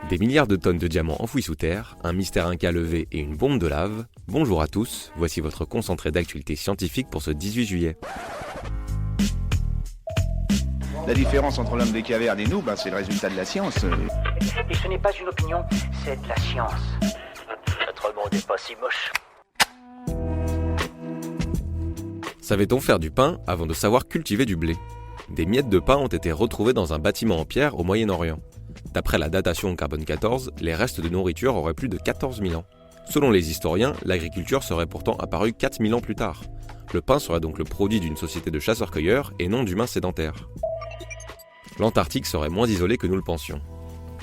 Des milliards de tonnes de diamants enfouis sous terre, un mystère inca levé et une bombe de lave. Bonjour à tous, voici votre concentré d'actualité scientifique pour ce 18 juillet. La différence entre l'homme des cavernes et nous, c'est le résultat de la science. Et ce n'est pas une opinion, c'est de la science. Notre monde n'est pas si moche. Savait-on faire du pain avant de savoir cultiver du blé ? Des miettes de pain ont été retrouvées dans un bâtiment en pierre au Moyen-Orient. D'après la datation au carbone 14, les restes de nourriture auraient plus de 14 000 ans. Selon les historiens, l'agriculture serait pourtant apparue 4 000 ans plus tard. Le pain serait donc le produit d'une société de chasseurs-cueilleurs et non d'humains sédentaires. L'Antarctique serait moins isolé que nous le pensions.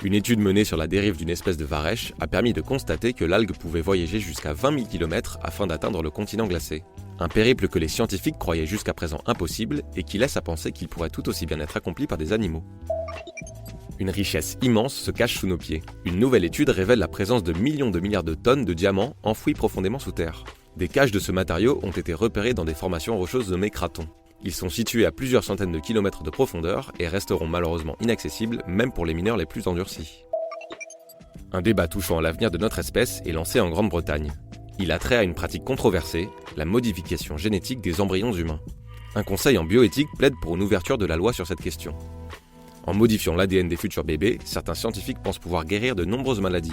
Une étude menée sur la dérive d'une espèce de varech a permis de constater que l'algue pouvait voyager jusqu'à 20 000 km afin d'atteindre le continent glacé. Un périple que les scientifiques croyaient jusqu'à présent impossible et qui laisse à penser qu'il pourrait tout aussi bien être accompli par des animaux. Une richesse immense se cache sous nos pieds. Une nouvelle étude révèle la présence de millions de milliards de tonnes de diamants enfouis profondément sous terre. Des caches de ce matériau ont été repérées dans des formations rocheuses nommées cratons. Ils sont situés à plusieurs centaines de kilomètres de profondeur et resteront malheureusement inaccessibles même pour les mineurs les plus endurcis. Un débat touchant à l'avenir de notre espèce est lancé en Grande-Bretagne. Il a trait à une pratique controversée, la modification génétique des embryons humains. Un conseil en bioéthique plaide pour une ouverture de la loi sur cette question. En modifiant l'ADN des futurs bébés, certains scientifiques pensent pouvoir guérir de nombreuses maladies.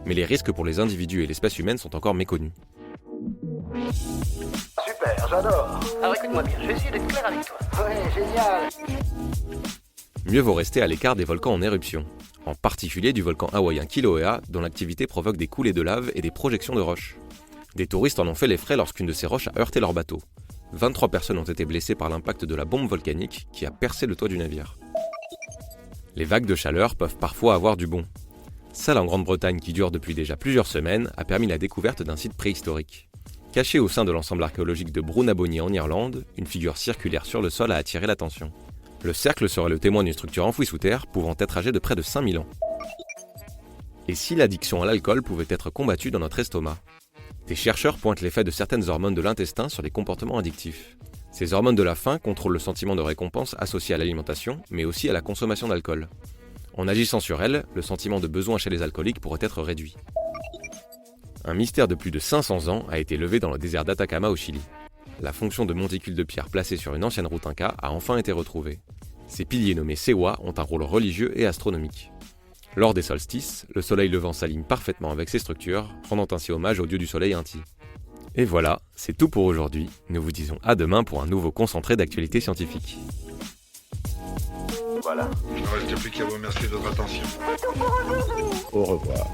Mais les risques pour les individus et l'espèce humaine sont encore méconnus. Super, j'adore. Alors écoute-moi bien, je vais essayer d'être clair avec toi. Ouais, génial. Mieux vaut rester à l'écart des volcans en éruption, en particulier du volcan hawaïen Kilauea, dont l'activité provoque des coulées de lave et des projections de roches. Des touristes en ont fait les frais lorsqu'une de ces roches a heurté leur bateau. 23 personnes ont été blessées par l'impact de la bombe volcanique qui a percé le toit du navire. Les vagues de chaleur peuvent parfois avoir du bon. Celle en Grande-Bretagne qui dure depuis déjà plusieurs semaines a permis la découverte d'un site préhistorique. Caché au sein de l'ensemble archéologique de Brunabony en Irlande, une figure circulaire sur le sol a attiré l'attention. Le cercle serait le témoin d'une structure enfouie sous terre pouvant être âgée de près de 5000 ans. Et si l'addiction à l'alcool pouvait être combattue dans notre estomac ? Des chercheurs pointent l'effet de certaines hormones de l'intestin sur les comportements addictifs. Ces hormones de la faim contrôlent le sentiment de récompense associé à l'alimentation, mais aussi à la consommation d'alcool. En agissant sur elles, le sentiment de besoin chez les alcooliques pourrait être réduit. Un mystère de plus de 500 ans a été levé dans le désert d'Atacama au Chili. La fonction de monticule de pierre placée sur une ancienne route inca a enfin été retrouvée. Ces piliers nommés sewa ont un rôle religieux et astronomique. Lors des solstices, le soleil levant s'aligne parfaitement avec ces structures, rendant ainsi hommage au dieu du soleil Inti. Et voilà, c'est tout pour aujourd'hui. Nous vous disons à demain pour un nouveau concentré d'actualité scientifique. Voilà. Il ne reste plus qu'à vous remercier de votre attention. Au revoir.